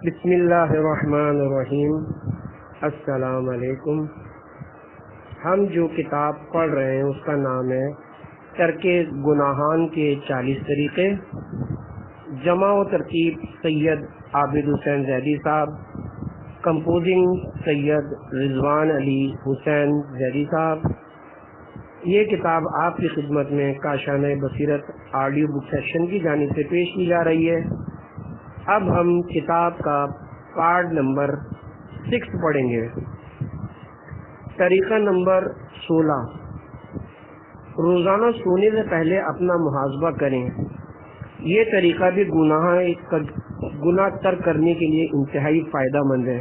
بسم اللہ الرحمن الرحیم۔ السلام علیکم۔ ہم جو کتاب پڑھ رہے ہیں اس کا نام ہے ترک گناہان کے 40 طریقے، جمع و ترتیب سید عابد حسین زیدی صاحب، کمپوزنگ سید رضوان علی حسین زیدی صاحب۔ یہ کتاب آپ کی خدمت میں کاشانہ بصیرت آڈیو بک سیکشن کی جانب سے پیش کی جا رہی ہے۔ اب ہم کتاب کا پارٹ نمبر 6 پڑھیں گے۔ طریقہ نمبر 16، روزانہ سونے سے پہلے اپنا محاسبہ کریں۔ یہ طریقہ بھی گناہ ترک کرنے کے لیے انتہائی فائدہ مند ہے۔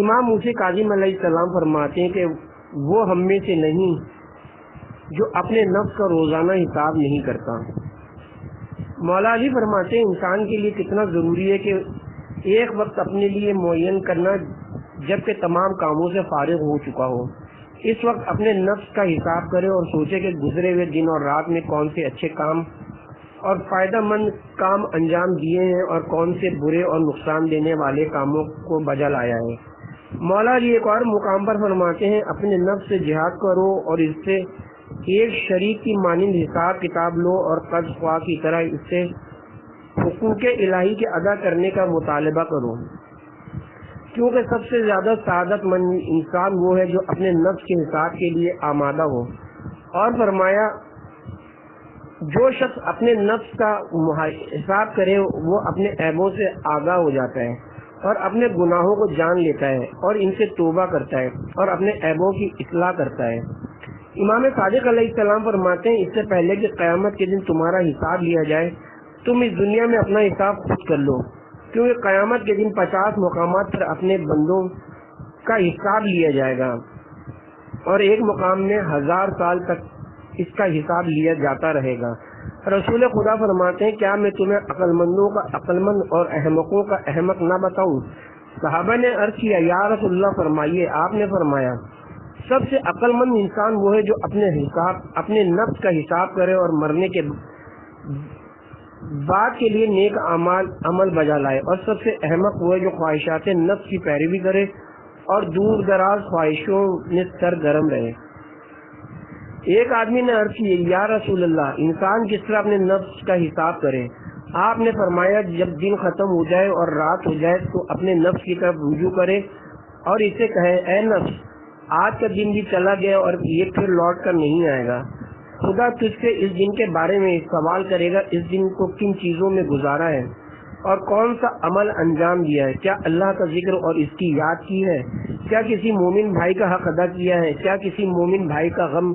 امام موسی کاظم علیہ السلام فرماتے ہیں کہ وہ ہم میں سے نہیں جو اپنے نفس کا روزانہ حساب نہیں کرتا۔ مولا علی فرماتے ہیں انسان کے لیے کتنا ضروری ہے کہ ایک وقت اپنے لیے معین کرنا جبکہ تمام کاموں سے فارغ ہو چکا ہو۔ اس وقت اپنے نفس کا حساب کرے اور سوچے کہ گزرے ہوئے دن اور رات میں کون سے اچھے کام اور فائدہ مند کام انجام دیے ہیں اور کون سے برے اور نقصان دینے والے کاموں کو بجا لایا ہے۔ مولا علی ایک اور مقام پر فرماتے ہیں اپنے نفس سے جہاد کرو اور اس سے ایک شریک کی مانند حساب کتاب لو اور قرض خواہ کی طرح اس سے حقوق الہی کے ادا کرنے کا مطالبہ کرو، کیونکہ سب سے زیادہ سعادت مند انسان وہ ہے جو اپنے نفس کے حساب کے لیے آمادہ ہو۔ اور فرمایا جو شخص اپنے نفس کا حساب کرے وہ اپنے عیبوں سے آگاہ ہو جاتا ہے اور اپنے گناہوں کو جان لیتا ہے اور ان سے توبہ کرتا ہے اور اپنے عیبوں کی اصلاح کرتا ہے۔ امام صادق علیہ السلام فرماتے ہیں اس سے پہلے کہ قیامت کے دن تمہارا حساب لیا جائے تم اس دنیا میں اپنا حساب خود کر لو، کیونکہ قیامت کے دن 50 مقامات پر اپنے بندوں کا حساب لیا جائے گا اور ایک مقام میں 1000 سال تک اس کا حساب لیا جاتا رہے گا۔ رسول خدا فرماتے ہیں کیا میں تمہیں عقل مندوں کا عقل مند اور احمقوں کا احمق نہ بتاؤں؟ صحابہ نے عرض کیا یا رسول اللہ فرمائیے۔ آپ نے فرمایا سب سے عقل مند انسان وہ ہے جو اپنے نفس کا حساب کرے اور مرنے کے بعد کے لیے نیک عمل بجا لائے، اور سب سے احمق وہ ہے جو خواہشات نفس کی پیروی کرے اور دور دراز خواہشوں میں سرگرم رہے۔ ایک آدمی نے عرض کی یا رسول اللہ انسان کس طرح اپنے نفس کا حساب کرے؟ آپ نے فرمایا جب دن ختم ہو جائے اور رات ہو جائے تو اپنے نفس کی طرف رجوع کرے اور اسے کہے اے نفس آج کا دن بھی چلا گیا اور یہ پھر لوٹ کر نہیں آئے گا۔ خدا تجھ سے اس دن کے بارے میں سوال کرے گا اس دن کو کن چیزوں میں گزارا ہے اور کون سا عمل انجام دیا ہے؟ کیا اللہ کا ذکر اور اس کی یاد کی ہے؟ کیا کسی مومن بھائی کا حق ادا کیا ہے؟ کیا کسی مومن بھائی کا غم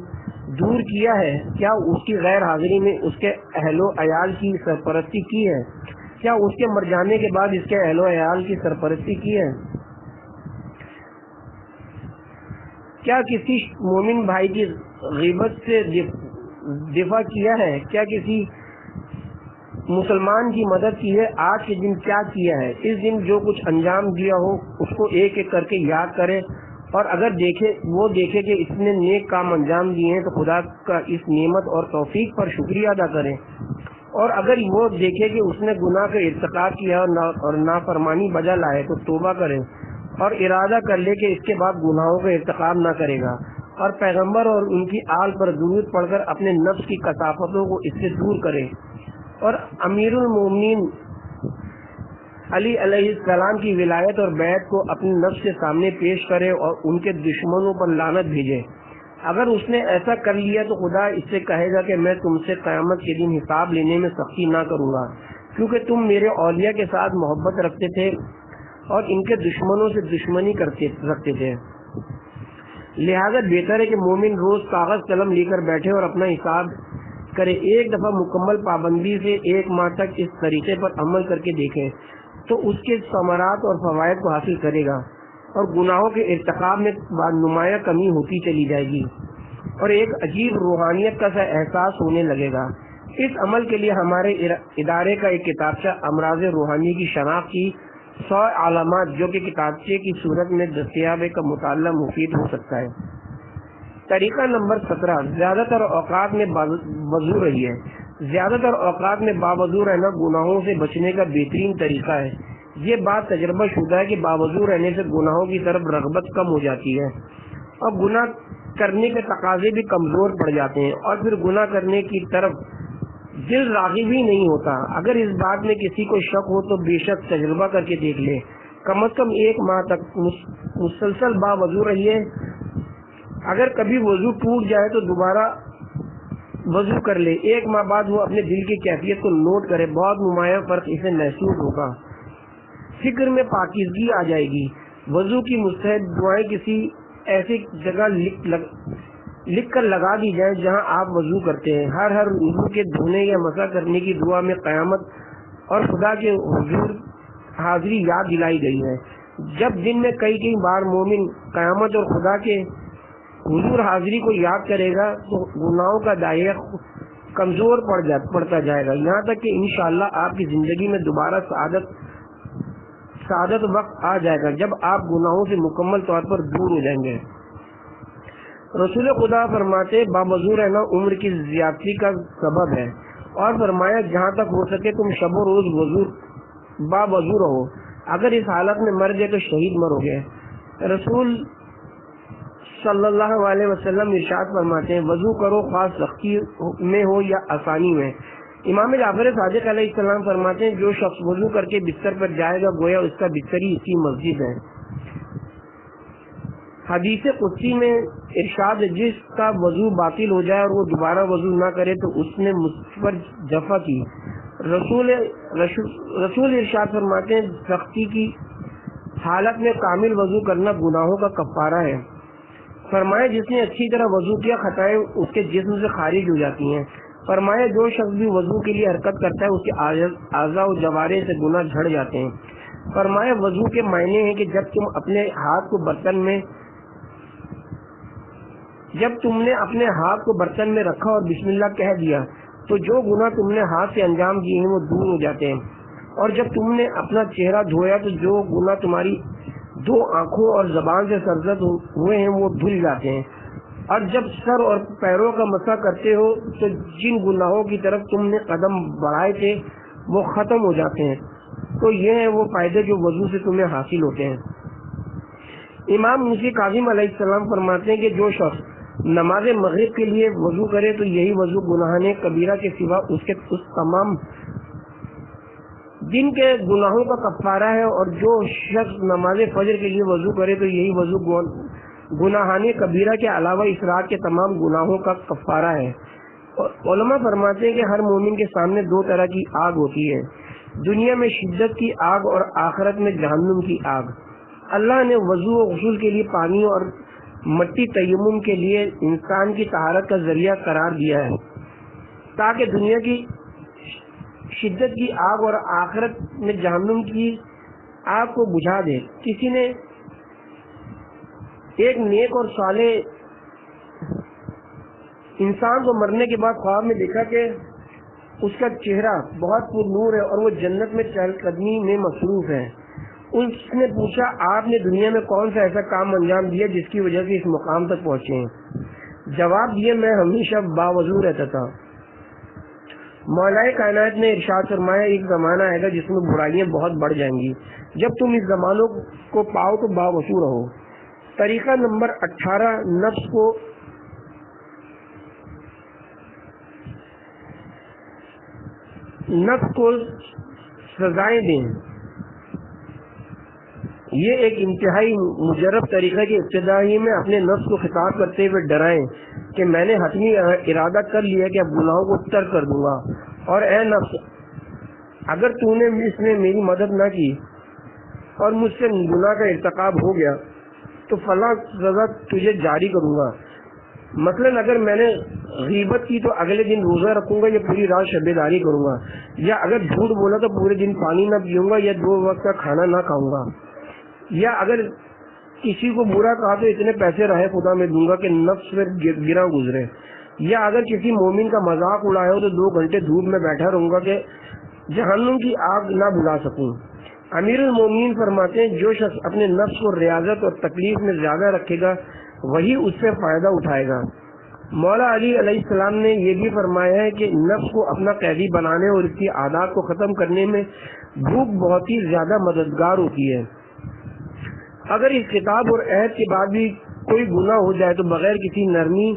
دور کیا ہے؟ کیا اس کی غیر حاضری میں اس کے اہل و عیال کی سرپرستی کی ہے؟ کیا اس کے مر جانے کے بعد اس کے اہل و عیال کی سرپرستی کی ہے؟ کیا کسی مومن بھائی کی غیبت سے دفاع کیا ہے؟ کیا کسی مسلمان کی مدد کی ہے؟ آج کے دن کیا کیا ہے؟ اس دن جو کچھ انجام دیا ہو اس کو ایک ایک کر کے یاد کرے اور اگر دیکھے کہ اس نے نیک کام انجام دیے ہیں تو خدا کا اس نعمت اور توفیق پر شکریہ ادا کرے، اور اگر وہ دیکھے کہ اس نے گناہ کا ارتکاب کیا اور نافرمانی بجا لائے تو توبہ کرے اور ارادہ کر لے کہ اس کے بعد گناہوں کا ارتکاب نہ کرے گا، اور پیغمبر اور ان کی آل پر درود پڑھ کر اپنے نفس کی کثافتوں کو اس سے دور کرے، اور امیر المومنین علی علیہ السلام کی ولایت اور بیعت کو اپنے نفس کے سامنے پیش کرے اور ان کے دشمنوں پر لعنت بھیجے۔ اگر اس نے ایسا کر لیا تو خدا اس سے کہے گا کہ میں تم سے قیامت کے دن حساب لینے میں سختی نہ کروں گا، کیونکہ تم میرے اولیاء کے ساتھ محبت رکھتے تھے اور ان کے دشمنوں سے دشمنی رکھتے تھے۔ لہذا بہتر ہے کہ مومن روز کاغذ قلم لے کر بیٹھے اور اپنا حساب کرے۔ ایک دفعہ مکمل پابندی سے 1 ماہ تک اس طریقے پر عمل کر کے دیکھے تو اس کے ثمرات اور فوائد کو حاصل کرے گا اور گناہوں کے ارتکاب میں نمایاں کمی ہوتی چلی جائے گی اور ایک عجیب روحانیت کا سا احساس ہونے لگے گا۔ اس عمل کے لیے ہمارے ادارے کا ایک کتابچہ امراض روحانی کی شناخت کی 100 علامات جو کہ کتابچے کی صورت میں دستیاب کا مطالعہ مفید ہو سکتا ہے۔ طریقہ نمبر 17، زیادہ تر اوقات میں وضو رہیے۔ زیادہ تر اوقات میں باوضو رہنا گناہوں سے بچنے کا بہترین طریقہ ہے۔ یہ بات تجربہ شدہ ہے کہ باوضو رہنے سے گناہوں کی طرف رغبت کم ہو جاتی ہے اور گناہ کرنے کے تقاضے بھی کمزور پڑ جاتے ہیں، اور پھر گناہ کرنے کی طرف دل راغب ہی نہیں ہوتا۔ اگر اس بات میں کسی کو شک ہو تو بے شک تجربہ کر کے دیکھ لے، کم از کم 1 ماہ تک مسلسل باوضو رہیے۔ اگر کبھی وضو ٹوٹ جائے تو دوبارہ وضو کر لے، 1 ماہ بعد وہ اپنے دل کی کیفیت کو نوٹ کرے، بہت نمایاں فرق اسے محسوس ہوگا، فکر میں پاکیزگی آ جائے گی۔ وضو کی مستحب دعائیں کسی ایسی جگہ لکھ کر لگا دی جائیں جہاں آپ وضو کرتے ہیں۔ ہر وضو کے دھونے یا مسح کرنے کی دعا میں قیامت اور خدا کے حضور حاضری یاد دلائی گئی ہے۔ جب دن میں کئی بار مومن قیامت اور خدا کے حضور حاضری کو یاد کرے گا تو گناہوں کا دائرہ کمزور پڑتا جائے گا، یہاں تک کہ انشاءاللہ آپ کی زندگی میں دوبارہ سعادت وقت آ جائے گا جب آپ گناہوں سے مکمل طور پر دور ہو جائیں گے۔ رسول خدا فرماتے باوضو رہنا عمر کی زیادتی کا سبب ہے، اور فرمایا جہاں تک ہو سکے تم شب و روز باوضو رہو، اگر اس حالت میں مر گئے تو شہید مرو گے۔ رسول صلی اللہ علیہ وسلم ارشاد فرماتے ہیں وضو کرو، خاص سختی میں ہو یا آسانی میں۔ امام جعفر صادق علیہ السلام فرماتے ہیں جو شخص وضو کر کے بستر پر جائے گا گویا اس کا بستر ہی اس کی مسجد ہے۔ حدیث قدسی میں ارشاد جس کا وضو باطل ہو جائے اور وہ دوبارہ وضو نہ کرے تو اس نے مجھ پر جفا کی۔ رسول ارشاد فرماتے ہیں سختی کی حالت میں کامل وضو کرنا گناہوں کا کفارہ ہے۔ فرمایا جس نے اچھی طرح وضو کیا خطائیں اس کے جسم سے خارج ہو جاتی ہیں۔ فرمایا جو شخص بھی وضو کے لیے حرکت کرتا ہے اس کے اعضاء و جوارح سے گناہ جھڑ جاتے ہیں۔ فرمایا وضو کے معنی ہیں کہ جب تم نے اپنے ہاتھ کو برتن میں رکھا اور بسم اللہ کہہ دیا تو جو گناہ تم نے ہاتھ سے انجام دیے ہیں وہ دور ہو جاتے ہیں، اور جب تم نے اپنا چہرہ دھویا تو جو گناہ تمہاری 2 آنکھوں اور زبان سے سرزد ہوئے ہیں وہ دھل جاتے ہیں، اور جب سر اور پیروں کا مسح کرتے ہو تو جن گناہوں کی طرف تم نے قدم بڑھائے تھے وہ ختم ہو جاتے ہیں۔ تو یہ ہیں وہ فائدے جو وضو سے تمہیں حاصل ہوتے ہیں۔ امام موسی کاظم علیہ السلام فرماتے ہیں کہ جو شخص نماز مغرب کے لیے وضو کرے تو یہی وضو گناہان کبیرہ کے سوا اس تمام دن کے گناہوں کا کفارہ ہے، اور جو شخص نماز فجر کے لیے وضو کرے تو یہی وضو گناہان کبیرہ کے علاوہ افراد کے تمام گناہوں کا کفارہ ہے۔ علماء فرماتے ہیں کہ ہر مومن کے سامنے 2 طرح کی آگ ہوتی ہے، دنیا میں شدت کی آگ اور آخرت میں جہنم کی آگ۔ اللہ نے وضو و غسل کے لیے پانی اور مٹی تیمم کے لیے انسان کی طہارت کا ذریعہ قرار دیا ہے تاکہ دنیا کی شدت کی آگ اور آخرت میں جہنم کی آگ کو بجھا دے۔ کسی نے ایک نیک اور صالح انسان کو مرنے کے بعد خواب میں دیکھا کہ اس کا چہرہ بہت پر نور ہے اور وہ جنت میں چہل قدمی میں مصروف ہے۔ اس نے پوچھا آپ نے دنیا میں کون سا ایسا کام انجام دیا جس کی وجہ سے اس مقام تک پہنچے ہیں؟ جواب دیے میں ہمیشہ باوضو رہتا تھا۔ مولا کائنات نے ارشاد فرمایا ایک زمانہ آئے گا جس میں برائیاں بہت بڑھ جائیں گی، جب تم اس زمانوں کو پاؤ تو باوضو رہو۔ طریقہ نمبر 18 نفس کو سزائیں دیں۔ یہ ایک انتہائی مجرب طریقہ کہ ابتدائی میں اپنے نفس کو خطاب کرتے ہوئے ڈرائیں کہ میں نے حتمی ارادہ کر لیا کہ اب گناہوں کو ترک کر دوں گا، اور اے نفس اگر تو نے اس میں میری مدد نہ کی اور مجھ سے گناہ کا ارتکاب ہو گیا تو فلاں سزا تجھے جاری کروں گا۔ مثلاً اگر میں نے غیبت کی تو اگلے دن روزہ رکھوں گا یا پوری رات شب داری کروں گا، یا اگر جھوٹ بولا تو پورے دن پانی نہ پیوں گا یا 2 وقت کا کھانا نہ کھاؤں گا، یا اگر کسی کو برا کہا تو اتنے پیسے راہ خدا میں دوں گا کہ نفس پھر گرا گزرے، یا اگر کسی مومن کا مذاق اڑایا ہو تو 2 گھنٹے دھوپ میں بیٹھا رہوں گا کہ جہنم کی آگ نہ بلا سکوں۔ امیر المومنین فرماتے ہیں جو شخص اپنے نفس کو ریاضت اور تکلیف میں زیادہ رکھے گا وہی اس سے فائدہ اٹھائے گا۔ مولا علی علیہ السلام نے یہ بھی فرمایا ہے کہ نفس کو اپنا قیدی بنانے اور اس کی عادات کو ختم کرنے میں بھوک بہت ہی زیادہ مددگار ہوتی ہے۔ اگر اس کتاب اور عہد کے بعد بھی کوئی گناہ ہو جائے تو بغیر کسی نرمی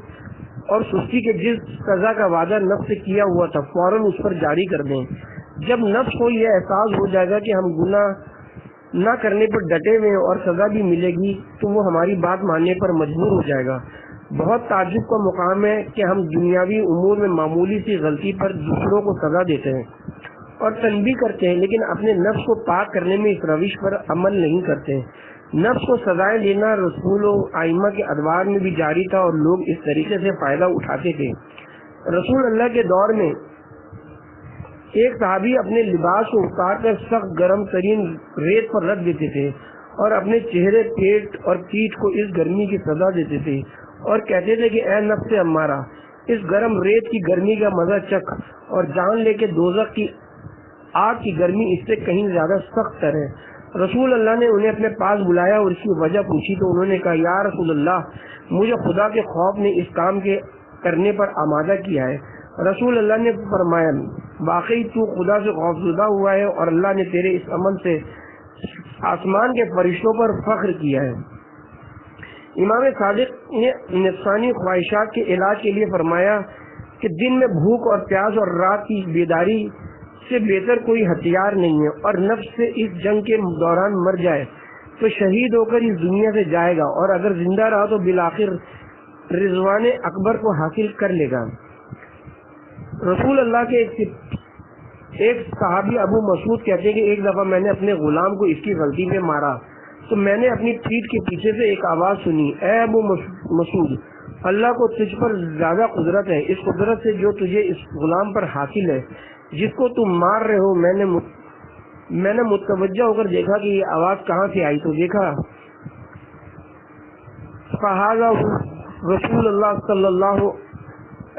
اور سستی کے جس سزا کا وعدہ نفس سے کیا ہوا تھا فوراً اس پر جاری کر دیں۔ جب نفس کو یہ احساس ہو جائے گا کہ ہم گناہ نہ کرنے پر ڈٹے ہوئے اور سزا بھی ملے گی تو وہ ہماری بات ماننے پر مجبور ہو جائے گا۔ بہت تعجب کا مقام ہے کہ ہم دنیاوی امور میں معمولی سی غلطی پر دوسروں کو سزا دیتے ہیں اور تنبیہ کرتے ہیں، لیکن اپنے نفس کو پاک کرنے میں اس روش پر عمل نہیں کرتے۔ نفس کو سزائیں دینا رسول و ائمہ کے ادوار میں بھی جاری تھا اور لوگ اس طریقے سے فائدہ اٹھاتے تھے۔ رسول اللہ کے دور میں ایک صحابی اپنے لباس کو اتار کر سخت گرم ترین ریت پر رکھ دیتے تھے اور اپنے چہرے، پیٹ اور پیٹھ کو اس گرمی کی سزا دیتے تھے اور کہتے تھے کہ اے نفس امارہ، اس گرم ریت کی گرمی کا مزہ چکھ اور جان لے کے دوزخ کی آگ کی گرمی اس سے کہیں زیادہ سخت تر ہے۔ رسول اللہ نے انہیں اپنے پاس بلایا اور اس کی وجہ پوچھی تو انہوں نے کہا، یا رسول اللہ، مجھے خدا کے خوف نے اس کام کے کرنے پر آمادہ کیا ہے۔ رسول اللہ نے فرمایا، واقعی تو خدا سے خوفزدہ ہوا ہے اور اللہ نے تیرے اس عمل سے آسمان کے فرشتوں پر فخر کیا ہے۔ امام صادق نے نفسانی خواہشات کے علاج کے لیے فرمایا کہ دن میں بھوک اور پیاس اور رات کی بیداری سے بہتر کوئی ہتھیار نہیں ہے، اور نفس سے اس جنگ کے دوران مر جائے تو شہید ہو کر اس دنیا سے جائے گا، اور اگر زندہ رہا تو بالآخر رضوان اکبر کو حاصل کر لے گا۔ رسول اللہ کے ایک صحابی ابو مسعود کہتے ہیں کہ ایک دفعہ میں نے اپنے غلام کو اس کی غلطی میں مارا تو میں نے اپنی پیٹھ کے پیچھے سے ایک آواز سنی، اے ابو مسعود، اللہ کو تجھ پر زیادہ قدرت ہے، اس قدرت سے جو تجھے اس غلام پر حاصل ہے جس کو تم مار رہے ہو۔ میں نے متوجہ ہو کر دیکھا کہ یہ آواز کہاں سے آئی تو دیکھا فہذا رسول اللہ صلی اللہ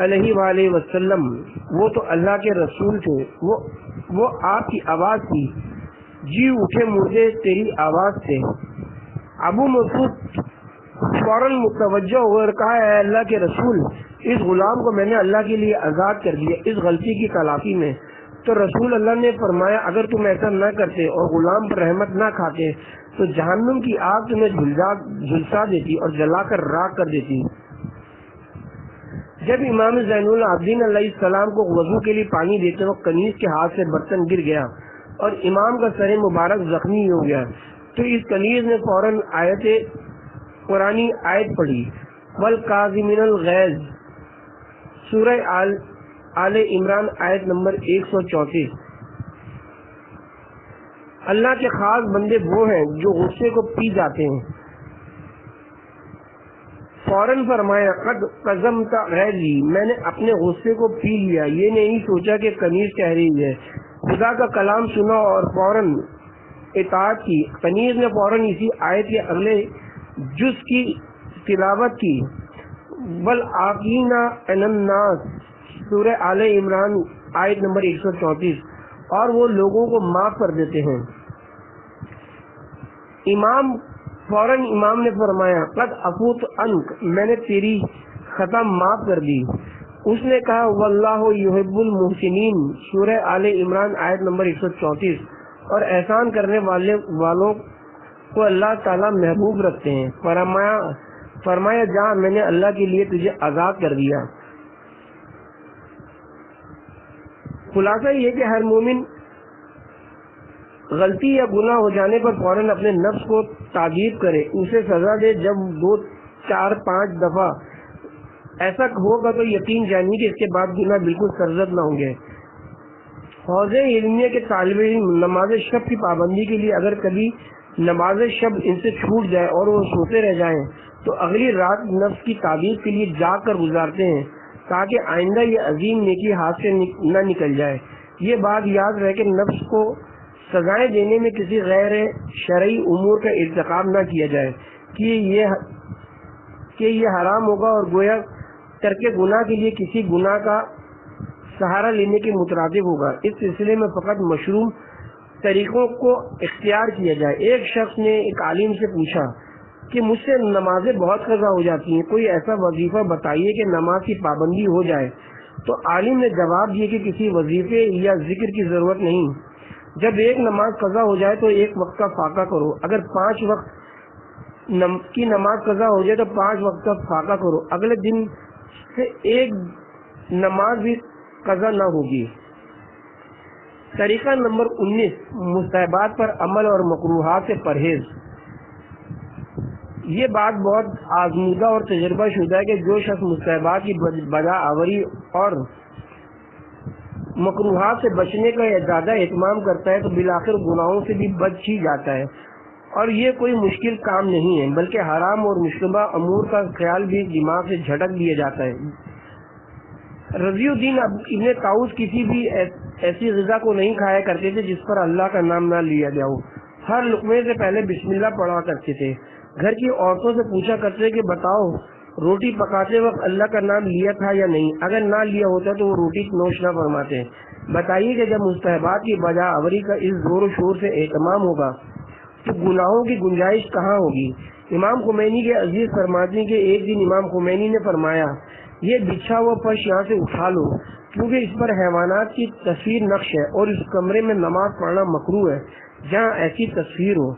علیہ وآلہ وسلم، وہ تو اللہ کے رسول تھے، وہ آپ کی آواز تھی، جی اٹھے مردے تیری آواز سے۔ ابو مسعود فوراً متوجہ ہو کر کہا، اے اللہ کے رسول، اس غلام کو میں نے اللہ کے لیے آزاد کر دیا اس غلطی کی تلافی میں۔ تو رسول اللہ نے فرمایا، اگر تم ایسا نہ کرتے اور غلام پر رحمت نہ کھاتے تو جہنم کی آگ تمہیں جھلسا دیتی اور جلا کر راکھ کر دیتی۔ جب امام زین العابدین علیہ السلام کو وضو کے لیے پانی دیتے وقت کنیز کے ہاتھ سے برتن گر گیا اور امام کا سر مبارک زخمی ہو گیا تو اس کنیز نے فوراً قرآنی آیت پڑھی، والکاظمین الغیظ، سورہ آل عمران آیت نمبر 134۔ اللہ کے خاص بندے وہ ہیں جو غصے کو پی جاتے ہیں۔ فوراً فرمایا، قد قزمت غیظی، میں نے اپنے غصے کو پی لیا، یہ نہیں سوچا کہ کنیز کہہ رہی ہے۔ خدا کا کلام سنا اور فوراً اطاعت کی۔ کنیز نے فوراً اسی آیت کے اگلے جز کی تلاوت کی، والعافین عن الناس، سورہ آل عمران آیت نمبر 134، اور وہ لوگوں کو معاف کر دیتے ہیں۔ فوراً امام نے فرمایا، قد عفوت عنک، میں نے تیری خطا معاف کر دی۔ اس نے کہا، واللہ یحب المحسنین، سورہ آل عمران آیت نمبر 134، اور احسان کرنے والوں کو اللہ تعالیٰ محبوب رکھتے ہیں۔ فرمایا جا، میں نے اللہ کے لیے تجھے آزاد کر دیا۔ خلاصہ یہ کہ ہر مومن غلطی یا گناہ ہو جانے پر فوراً اپنے نفس کو تعجیب کرے، اسے سزا دے۔ جب 2 4 5 دفعہ ایسا ہوگا تو یقین جانیے کہ اس کے بعد گناہ بالکل سرزد نہ ہوں گے۔ حوض علمیہ کے طالب علم نماز شب کی پابندی کے لیے اگر کبھی نماز شب ان سے چھوٹ جائے اور وہ سوتے رہ جائیں تو اگلی رات نفس کی تعبیر کے لیے جاگ کر گزارتے ہیں تاکہ آئندہ یہ عظیم نیکی ہاتھ سے نہ نکل جائے۔ یہ بات یاد رہے کہ نفس کو سزائیں دینے میں کسی غیر شرعی امور کا ارتکاب نہ کیا جائے کہ یہ حرام ہوگا اور گویا ترک گناہ کے لیے کسی گناہ کا سہارا لینے کے مترادف ہوگا۔ اس سلسلے میں فقط مشروع طریقوں کو اختیار کیا جائے۔ ایک شخص نے ایک عالم سے پوچھا کہ مجھ سے نمازیں بہت قضا ہو جاتی ہیں، کوئی ایسا وظیفہ بتائیے کہ نماز کی پابندی ہو جائے۔ تو عالم نے جواب دیا کہ کسی وظیفے یا ذکر کی ضرورت نہیں، جب ایک نماز قضا ہو جائے تو ایک وقت کا فاقہ کرو، اگر 5 وقت کی نماز قضا ہو جائے تو 5 وقت کا فاقہ کرو، اگلے دن سے ایک نماز بھی قضا نہ ہوگی۔ طریقہ نمبر 19، مستحبات پر عمل اور مکروہات سے پرہیز۔ یہ بات بہت آزمودہ اور تجربہ شدہ ہے کہ جو شخص مستحبات کی بجا آوری اور مکروہات سے بچنے کا زیادہ اہتمام کرتا ہے تو بالآخر گناہوں سے بھی بچ ہی جاتا ہے، اور یہ کوئی مشکل کام نہیں ہے، بلکہ حرام اور مشتبہ امور کا خیال بھی دماغ سے جھٹک دیا جاتا ہے۔ رضی الدین ابن طاؤس کسی بھی ایسی غذا کو نہیں کھایا کرتے تھے جس پر اللہ کا نام نہ لیا گیا ہو، ہر لقمے سے پہلے بسم اللہ پڑھا کرتے تھے۔ گھر کی عورتوں سے پوچھا کرتے کہ بتاؤ روٹی پکاتے وقت اللہ کا نام لیا تھا یا نہیں، اگر نہ لیا ہوتا تو وہ روٹی نوش نہ فرماتے۔ بتائیے کہ جب مستحبات کی بجا آوری کا اس زور و شور سے اہتمام ہوگا تو گناہوں کی گنجائش کہاں ہوگی؟ امام خمینی کے عزیز فرماتے ہیں کہ ایک دن امام خمینی نے فرمایا، یہ بچھا ہوا فرش یہاں سے اٹھا لو کیونکہ اس پر حیوانات کی تصویر نقش ہے اور اس کمرے میں نماز پڑھنا مکروہ ہے جہاں ایسی تصویر ہو۔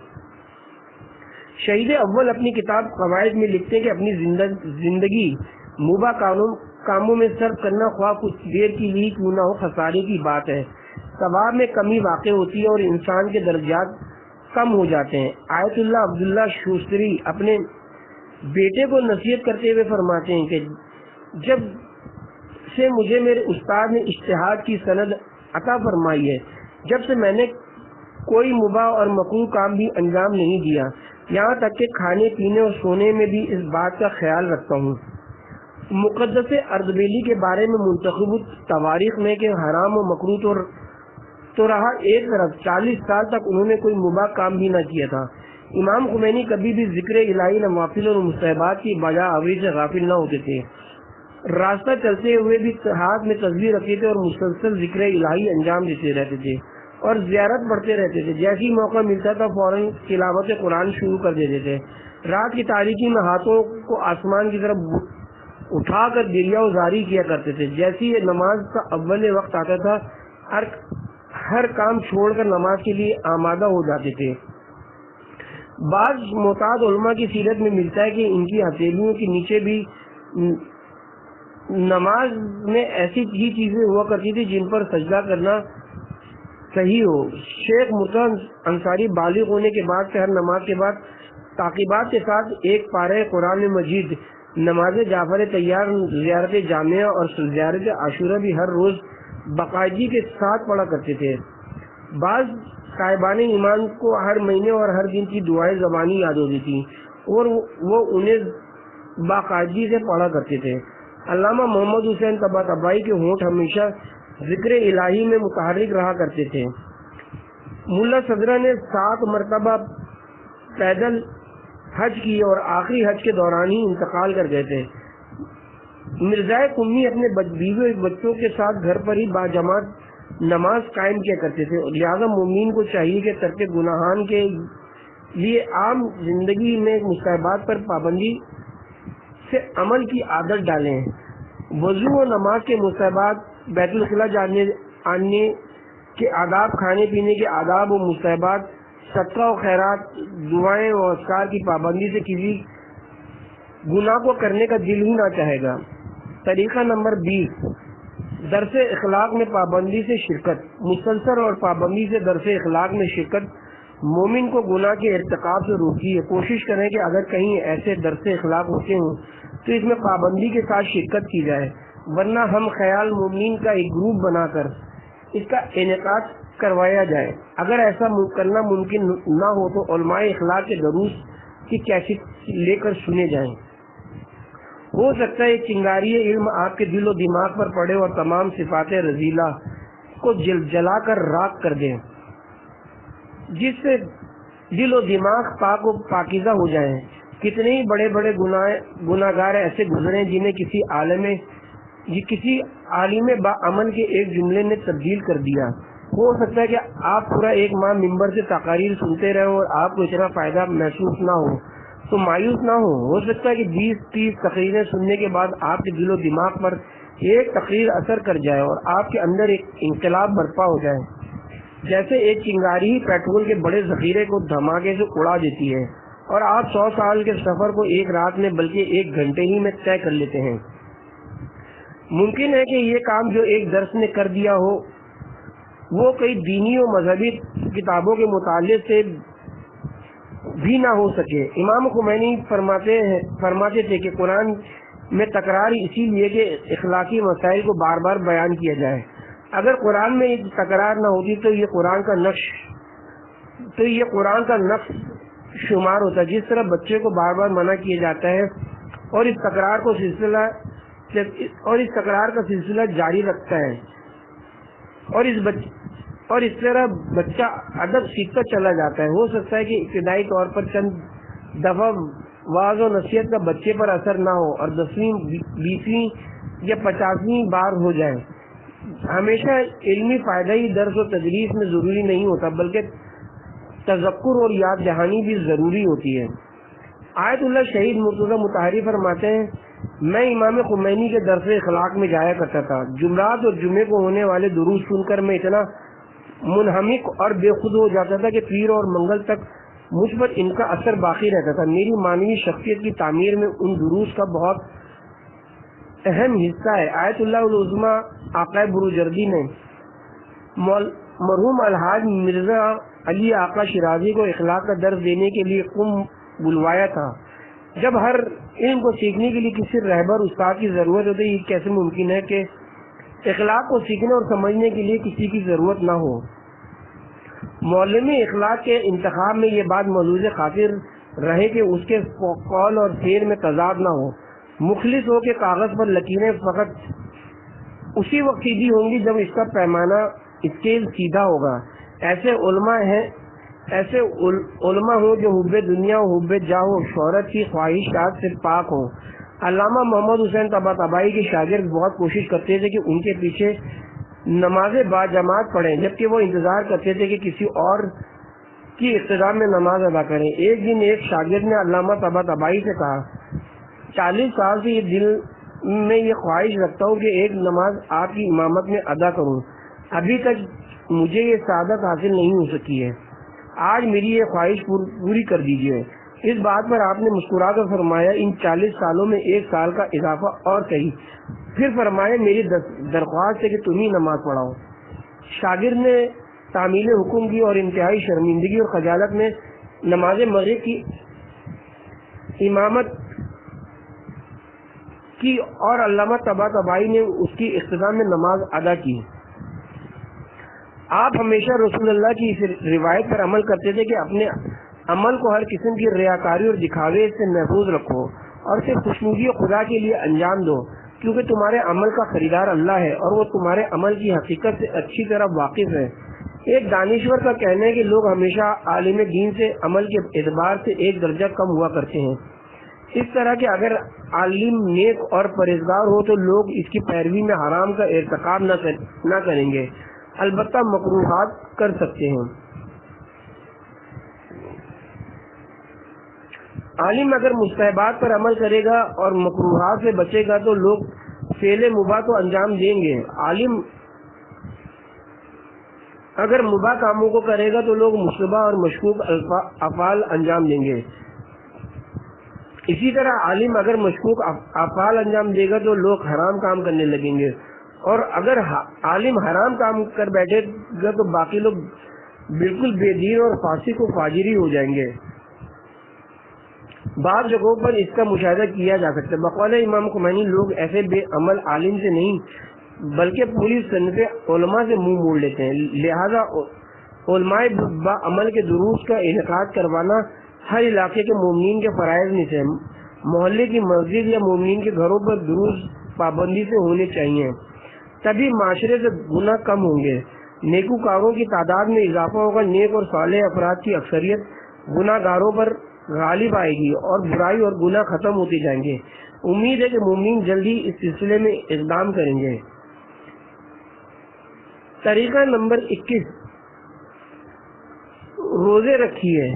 شہید اول اپنی کتاب قواعد میں لکھتے ہیں کہ اپنی زندگی مباح کاموں میں صرف کرنا خواہ کچھ دیر کی لی کیوں نہ ہو خسارے کی بات ہے، ثواب میں کمی واقع ہوتی ہے اور انسان کے درجات کم ہو جاتے ہیں۔ آیت اللہ عبداللہ شوستری اپنے بیٹے کو نصیحت کرتے ہوئے فرماتے ہیں کہ جب سے مجھے میرے استاد نے اجتہاد کی سند عطا فرمائی ہے، جب سے میں نے کوئی مباح اور مکروہ کام بھی انجام نہیں دیا، یہاں تک کہ کھانے پینے اور سونے میں بھی اس بات کا خیال رکھتا ہوں۔ مقدس اردبیلی کے بارے میں منتخب تواریخ میں کہ حرام و مکروہ تو رہا ایک طرف، 40 سال تک انہوں نے کوئی مباح کام بھی نہ کیا تھا۔ امام خمینی کبھی بھی ذکر الہی، نوافل اور مستحبات کی بجا آوری سے غافل نہ ہوتے تھے۔ راستہ چلتے ہوئے بھی ہاتھ میں تسبیح رکھتے تھے اور مسلسل ذکر الہی انجام دیتے رہتے تھے اور زیارت پڑھتے رہتے تھے۔ جیسی موقع ملتا تھا فوراً تلاوت قرآن شروع کر دیتے تھے۔ رات کی تاریکی میں ہاتھوں کو آسمان کی طرف اٹھا کر دریا زاری کیا کرتے تھے۔ جیسی نماز کا اول وقت آتا تھا ہر کام چھوڑ کر نماز کے لیے آمادہ ہو جاتے تھے۔ بعض معتاد علماء کی سیرت میں ملتا ہے کہ ان کی ہتھیلیوں کے نیچے بھی نماز میں ایسی ہی چیزیں ہوا کرتی تھی جن پر سجدہ کرنا صحیح ہو۔ شیخ مرتضی انصاری بالغ ہونے کے بعد سے ہر نماز کے بعد تعقیبات کے ساتھ ایک پارہ قرآن مجید، نماز جعفر طیار، زیارت جامعہ اور زیارت عاشورہ بھی ہر روز باقاعدگی کے ساتھ پڑھا کرتے تھے۔ بعض صاحبان ایمان کو ہر مہینے اور ہر دن کی دعائیں زبانی یاد ہوتی تھیں اور وہ انہیں باقاعدگی سے پڑھا کرتے تھے۔ علامہ محمد حسین طباطبائی کے ہونٹ ہمیشہ ذکر الہی میں متحرک رہا کرتے تھے۔ ملا صدرہ نے 7 مرتبہ پیدل حج کی اور آخری حج کے دوران ہی انتقال کر گئے تھے۔ مرزا قمی اپنے بیوی بچوں کے ساتھ گھر پر ہی باجماعت نماز قائم کیا کرتے تھے، لہذا مومن کو چاہیے کہ ترک گناہان کے لیے عام زندگی میں مستحبات پر پابندی سے عمل کی عادت ڈالیں۔ وضو و نماز کے مستحبات، بیت الخلاء آنے کے آداب، کھانے پینے کے آداب و مستحبات، صدقہ و خیرات، دعائیں و اذکار کی پابندی سے کسی گناہ کو کرنے کا دل ہی نہ چاہے گا۔ طریقہ نمبر 20، درس اخلاق میں پابندی سے شرکت۔ مسلسل اور پابندی سے درس اخلاق میں شرکت مومن کو گناہ کے ارتکاب سے روکتی ہے۔ کوشش کریں کہ اگر کہیں ایسے درس اخلاق ہوتے ہوں تو اس میں پابندی کے ساتھ شرکت کی جائے، ورنہ ہم خیال مومنین کا ایک گروپ بنا کر اس کا انعقاد کروایا جائے۔ اگر ایسا کرنا ممکن نہ ہو تو علماء اخلاق کے دروس کی کیفیت لے کر سنے جائیں۔ ہو سکتا ہے ایک چنگاری علم آپ کے دل و دماغ پر پڑے اور تمام صفات رذیلہ کو جلا کر راکھ کر دیں، جس سے دل و دماغ پاک و پاکیزہ ہو جائیں۔ کتنے ہی بڑے بڑے گناہگار ایسے گزرے جنہیں کسی عالم با عمل کے ایک جملے نے تبدیل کر دیا۔ ہو سکتا ہے کہ آپ پورا ایک ماہ ممبر سے تقاریر سنتے رہے اور آپ کو اتنا فائدہ محسوس نہ ہو تو مایوس نہ ہو سکتا ہے کہ 20-30 تقریریں سننے کے بعد آپ کے دل و دماغ پر ایک تقریر اثر کر جائے اور آپ کے اندر ایک انقلاب برپا ہو جائے۔ جیسے ایک چنگاری ہی پیٹرول کے بڑے ذخیرے کو دھماکے سے اڑا دیتی ہے، اور آپ 100 سال کے سفر کو ایک رات میں بلکہ 1 گھنٹے ہی میں طے کر لیتے ہیں۔ ممکن ہے کہ یہ کام جو ایک درس نے کر دیا ہو وہ کئی دینی و مذہبی کتابوں کے مطالعے سے بھی نہ ہو سکے۔ امام خمینی فرماتے تھے کہ قرآن میں تکرار اسی لیے کہ اخلاقی مسائل کو بار بار بیان کیا جائے۔ اگر قرآن میں تکرار نہ ہوتی تو یہ قرآن کا نقش شمار ہوتا، جس طرح بچے کو بار بار منع کیا جاتا ہے اور اس تکرار کا سلسلہ جاری رکھتا ہے، اور اس طرح بچہ ادب سیکھتا چلا جاتا ہے۔ ہو سکتا ہے کہ ابتدائی طور پر چند دفعہ واعظ و نصیحت کا بچے پر اثر نہ ہو اور 10ویں 20ویں یا 50ویں بار ہو جائے۔ ہمیشہ علمی فائدہ ہی درس و تدریس میں ضروری نہیں ہوتا، بلکہ تذکر اور یاد دہانی بھی ضروری ہوتی ہے۔ آیت اللہ شہید مرتضی مطہری فرماتے ہیں، میں امام خمینی کے درس اخلاق میں جایا کرتا تھا۔ جمعرات اور جمعے کو ہونے والے دروس سن کر میں اتنا منہمک اور بے خود ہو جاتا تھا کہ پیر اور منگل تک مجھ پر ان کا اثر باقی رہتا تھا۔ میری معنوی شخصیت کی تعمیر میں ان دروس کا بہت اہم حصہ ہے۔ آیت اللہ العظمی آقا بروجردی نے مرحوم الحاج مرزا علی آقا شیرازی کو اخلاق کا درس دینے کے لیے قم بلوایا تھا۔ جب ہر علم کو سیکھنے کے لیے کسی رہبر استاد کی ضرورت ہوتی ہے، یہ کیسے ممکن ہے کہ اخلاق کو سیکھنے اور سمجھنے کے لیے کسی کی ضرورت نہ ہو؟ معلم اخلاق کے انتخاب میں یہ بات ملحوظ خاطر رہے کہ اس کے قول اور فعل میں تضاد نہ ہو۔ مخلص ہو کہ کاغذ پر لکیریں فقط اسی وقت سیدھی ہوں گی جب اس کا پیمانہ اسکیل سیدھا ہوگا۔ ایسے علماء ہوں جو حب دنیا و حب جاہ و شہرت کی خواہشات سے پاک ہوں۔ علامہ محمد حسین طباطبائی کے شاگرد بہت کوشش کرتے تھے کہ ان کے پیچھے نماز با جماعت پڑھیں، جبکہ وہ انتظار کرتے تھے کہ کسی اور کی اقتداء میں نماز ادا کریں۔ ایک دن ایک شاگرد نے علامہ طباطبائی سے کہا، 40 سال سے یہ دل میں یہ خواہش رکھتا ہوں کہ ایک نماز آپ کی امامت میں ادا کروں، ابھی تک مجھے یہ سعادت حاصل نہیں ہو سکی ہے، آج میری یہ خواہش پوری کر دیجیے۔ اس بات پر آپ نے مسکرا کر فرمایا، ان 40 سالوں میں 1 سال کا اضافہ اور صحیح۔ پھر فرمایا، میری درخواست ہے کہ تم ہی نماز پڑھاؤ۔ شاگرد نے تعمیل حکم کی اور انتہائی شرمندگی اور خجالت میں نماز مغرب کی امامت کی اور علامہ طباطبائی نے اس کی اقتداء میں نماز ادا کی۔ آپ ہمیشہ رسول اللہ کی اس روایت پر عمل کرتے تھے کہ اپنے عمل کو ہر قسم کی ریاکاری اور دکھاوے سے محفوظ رکھو اور صرف خوشنودی خدا کے لیے انجام دو، کیونکہ تمہارے عمل کا خریدار اللہ ہے اور وہ تمہارے عمل کی حقیقت سے اچھی طرح واقف ہے۔ ایک دانشور کا کہنا ہے کہ لوگ ہمیشہ عالم دین سے عمل کے اعتبار سے ایک درجہ کم ہوا کرتے ہیں، اس طرح کہ اگر عالم نیک اور پرہیزگار ہو تو لوگ اس کی پیروی میں حرام کا ارتکاب نہ کریں گے، البتہ مکروہات کر سکتے ہیں۔ عالم اگر مستحبات پر عمل کرے گا اور مکروہات سے بچے گا تو لوگ فعل مباح کو انجام دیں گے، عالم اگر مباح کاموں کو کرے گا تو لوگ مشتبہ اور مشکوک افعال انجام دیں گے۔ اسی طرح عالم اگر مشکوک افعال انجام دے گا تو لوگ حرام کام کرنے لگیں گے، اور اگر عالم حرام کام کر بیٹھے گا تو باقی لوگ بالکل بے دین اور فاسق و فاجری ہو جائیں گے۔ بعض جگہوں پر اس کا مشاہدہ کیا جا سکتا ہے۔ بقول امام خمینی لوگ ایسے بے عمل عالم سے نہیں بلکہ پوری صنف علماء سے منہ موڑ لیتے ہیں، لہذا علماء با عمل کے دروس کا انعقاد کروانا ہر علاقے کے مومنین کے فرائض میں سے۔ محلے کی مسجد یا مومنین کے گھروں پر دروس پابندی سے ہونے چاہیے، تبھی معاشرے سے گناہ کم ہوں گے، نیکوکاروں کی تعداد میں اضافہ ہوگا، نیک اور صالح افراد کی اکثریت گناہ گاروں پر غالب آئے گی اور برائی اور گناہ ختم ہوتے جائیں گے۔ امید ہے کہ مومنین جلدی اس سلسلے میں اقدام کریں گے۔ طریقہ نمبر 21، روزے رکھیے۔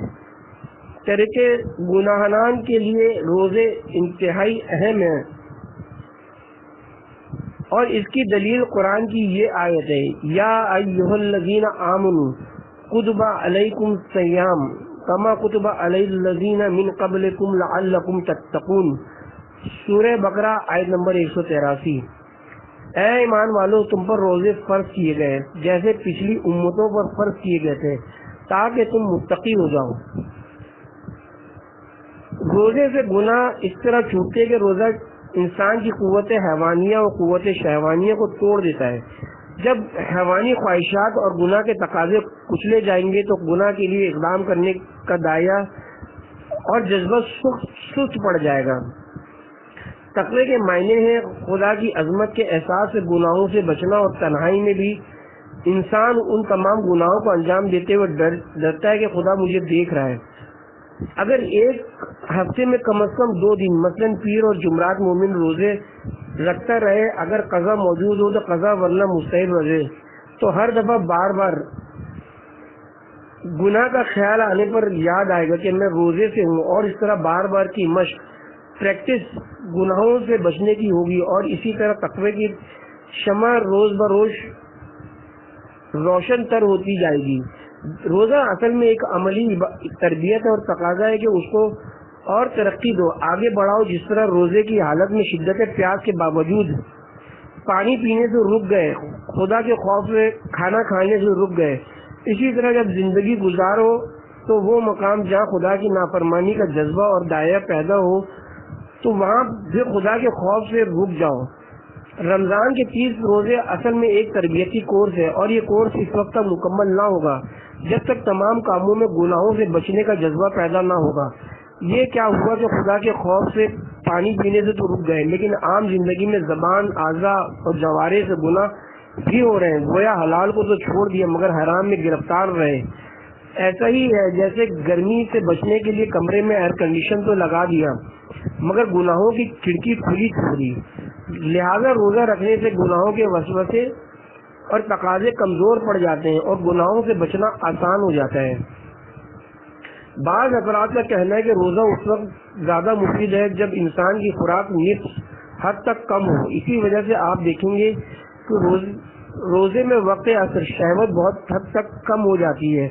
طریقے گناہگاران کے لیے روزے انتہائی اہم ہیں۔ اور اس کی دلیل قرآن کی یہ آیت ہے، یا ایھا الذین آمنوا کتب علیکم الصیام کما کتب علی الذین من قبلکم لعلکم تتقون، سورہ بقرہ آیت نمبر 183۔ اے ایمان والو، تم پر روزے فرض کیے گئے جیسے پچھلی امتوں پر فرض کیے گئے تھے تاکہ تم متقی ہو جاؤ۔ روزے سے گناہ اس طرح چھوٹتے کہ روزہ انسان کی قوت حیوانیہ اور قوت شہوانیہ کو توڑ دیتا ہے۔ جب حیوانی خواہشات اور گناہ کے تقاضے کچلے جائیں گے تو گناہ کے لیے اقدام کرنے کا داعیہ اور جذبہ سست پڑ جائے گا۔ تقوی کے معنی ہیں خدا کی عظمت کے احساس سے گناہوں سے بچنا، اور تنہائی میں بھی انسان ان تمام گناہوں کو انجام دیتے ہوئے ڈرتا ہے کہ خدا مجھے دیکھ رہا ہے۔ اگر ایک ہفتے میں کم از کم 2 دن مثلاً پیر اور جمعرات مومن روزے رکھتا رہے، اگر قضا موجود ہو تو قضا ورنہ مستحب رہے، تو ہر دفعہ بار بار گناہ کا خیال آنے پر یاد آئے گا کہ میں روزے سے ہوں، اور اس طرح بار بار کی مشق پریکٹس گناہوں سے بچنے کی ہوگی، اور اسی طرح تقوی کی شمع روز بروز روشن تر ہوتی جائے گی۔ روزہ اصل میں ایک عملی تربیت ہے اور تقاضا ہے کہ اس کو اور ترقی دو، آگے بڑھاؤ۔ جس طرح روزے کی حالت میں شدت پیاس کے باوجود پانی پینے سے رک گئے، خدا کے خوف سے کھانا کھانے سے رک گئے، اسی طرح جب زندگی گزارو تو وہ مقام جہاں خدا کی نافرمانی کا جذبہ اور دائرہ پیدا ہو تو وہاں بھی خدا کے خوف سے رک جاؤ۔ رمضان کے 30 روزے اصل میں ایک تربیتی کورس ہے، اور یہ کورس اس وقت تک مکمل نہ ہوگا جب تک تمام کاموں میں گناہوں سے بچنے کا جذبہ پیدا نہ ہوگا۔ یہ کیا ہوا کہ خدا کے خوف سے پانی پینے سے تو رک گئے، لیکن عام زندگی میں زبان، اعضاء اور جوارے سے گناہ بھی ہو رہے ہیں۔ گویا حلال کو تو چھوڑ دیا مگر حرام میں گرفتار رہے۔ ایسا ہی ہے جیسے گرمی سے بچنے کے لیے کمرے میں ایئر کنڈیشن تو لگا دیا مگر گناہوں کی کھڑکی کھلی چھوڑی۔ لہذا روزہ رکھنے سے گناہوں کے وسوسے اور تقاضے کمزور پڑ جاتے ہیں اور گناہوں سے بچنا آسان ہو جاتا ہے۔ بعض افراد کا کہنا ہے کہ روزہ اس وقت زیادہ مفید ہے جب انسان کی خوراک نصف حد تک کم ہو۔ اسی وجہ سے آپ دیکھیں گے کہ روزے میں وقت عصر شہوت بہت حد تک کم ہو جاتی ہے،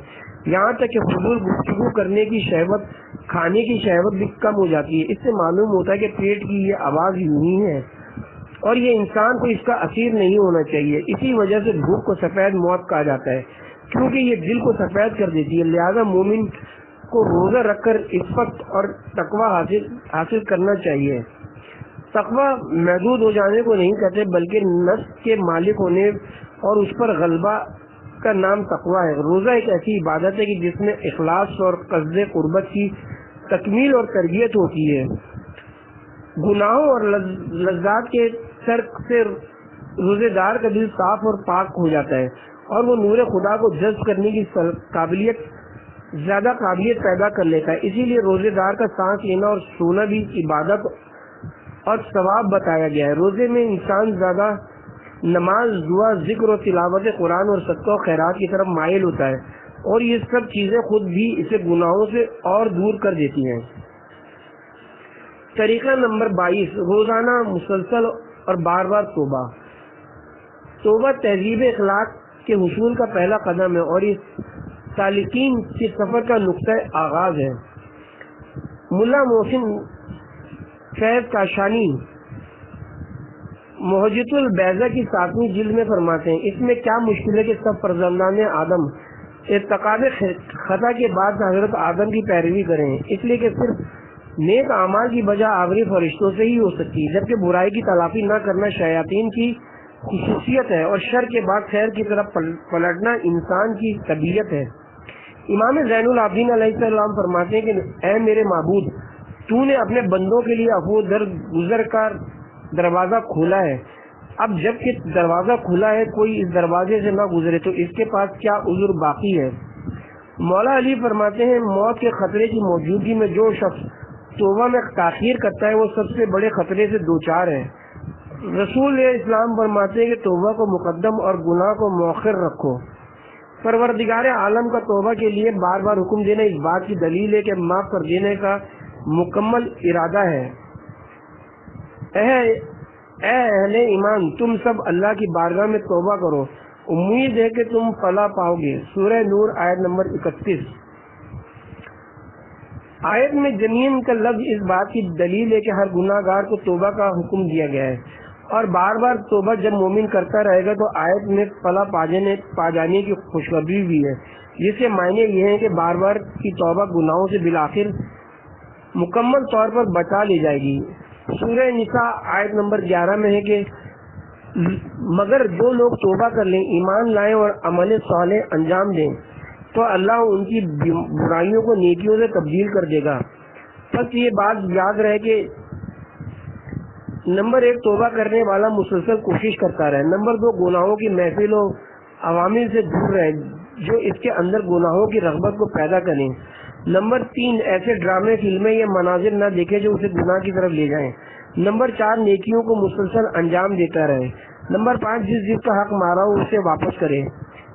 یہاں تک کہ فضول گفتگو کرنے کی شہوت، کھانے کی شہوت بھی کم ہو جاتی ہے۔ اس سے معلوم ہوتا ہے کہ پیٹ کی یہ آواز یوں ہی ہے اور یہ انسان کو اس کا اسیر نہیں ہونا چاہیے۔ اسی وجہ سے بھوک کو سفید موت کہا جاتا ہے، کیونکہ یہ دل کو سفید کر دیتی ہے۔ لہذا مومن کو روزہ رکھ کر عفت اور تقوی حاصل کرنا چاہیے۔ تقوی محدود ہو جانے کو نہیں کہتے بلکہ نفس کے مالک ہونے اور اس پر غلبہ کا نام تقوی ہے۔ روزہ ایک ایسی عبادت ہے کہ جس میں اخلاص اور قصد قربت کی تکمیل اور تربیت ہوتی ہے۔ گناہوں اور لذات کے ترک سے روزے دار کا دل صاف اور پاک ہو جاتا ہے اور وہ نور خدا کو جذب کرنے کی زیادہ قابلیت پیدا کر لیتا ہے۔ اسی لیے روزے دار کا سانس لینا اور سونا بھی عبادت اور ثواب بتایا گیا ہے۔ روزے میں انسان زیادہ نماز، دعا، ذکر اور تلاوت قرآن اور صدقہ و خیرات کی طرف مائل ہوتا ہے، اور یہ سب چیزیں خود بھی اسے گناہوں سے اور دور کر دیتی ہیں۔ طریقہ نمبر 22، روزانہ مسلسل اور بار بار توبہ۔ توبہ تہذیب اخلاق کے حصول کا پہلا قدم ہے اور اس سالکین کے سفر کا نقطہ آغاز ہے۔ ملا محسن فیض کاشانی محجت البیضہ کی 7ویں جلد میں فرماتے ہیں، اس میں کیا مشکل ہے کہ سب فرزندان آدم ارتکاب خطا کے بعد حضرت آدم کی پیروی کریں، اس لیے کہ صرف نیک اعمال کی بجا آوری فرشتوں سے ہی ہو سکتی ہے، جبکہ برائی کی تلافی نہ کرنا شیاطین کی خصوصیت ہے اور شر کے بعد خیر کی طرف پلٹنا انسان کی طبیعت ہے۔ امام زین العابدین علیہ السلام فرماتے ہیں کہ اے میرے معبود، تو نے اپنے بندوں کے لیے عفو درگزر کا دروازہ کھولا ہے، اب جب کہ دروازہ کھلا ہے کوئی اس دروازے سے نہ گزرے تو اس کے پاس کیا عذر باقی ہے۔ مولا علی فرماتے ہیں، موت کے خطرے کی موجودگی میں جو شخص توبہ میں تاخیر کرتا ہے وہ سب سے بڑے خطرے سے دوچار ہے۔ رسول اسلام فرماتے ہیں کہ توبہ کو مقدم اور گناہ کو مؤخر رکھو۔ پروردگار عالم کا توبہ کے لیے بار بار حکم دینا اس بات کی دلیل ہے کہ معاف کر دینے کا مکمل ارادہ ہے۔ اے اہل ایمان تم سب اللہ کی بارگاہ میں توبہ کرو، امید ہے کہ تم فلاح پاؤ گے۔ سورہ نور آیت نمبر 31۔ آیت میں جمین کا لفظ اس بات کی دلیل ہے کہ ہر گناہ گار کو توبہ کا حکم دیا گیا ہے، اور بار بار توبہ جب مومن کرتا رہے گا تو آیت میں فلاح پا جانے کی خوشخبری بھی ہے، جس کے معنی یہ ہیں کہ بار بار کی توبہ گناہوں سے بالآخر مکمل طور پر بچا لی جائے گی۔ سورہ نساء آیت نمبر 11 میں ہے کہ مگر جو لوگ توبہ کر لیں، ایمان لائیں اور عمل صالح انجام دیں تو اللہ ان کی برائیوں کو نیکیوں سے تبدیل کر دے گا۔ بس یہ بات یاد رہے کہ نمبر 1 توبہ کرنے والا مسلسل کوشش کرتا رہے، نمبر 2 گناہوں کی محفل و عوامل سے دور رہے جو اس کے اندر گناہوں کی رغبت کو پیدا کریں، نمبر 3 ایسے ڈرامے فلمیں یا مناظر نہ دیکھے جو اسے گناہ کی طرف لے جائیں، نمبر 4 نیکیوں کو مسلسل انجام دیتا رہے، نمبر 5 جس کا حق مارا ہو اسے واپس کرے،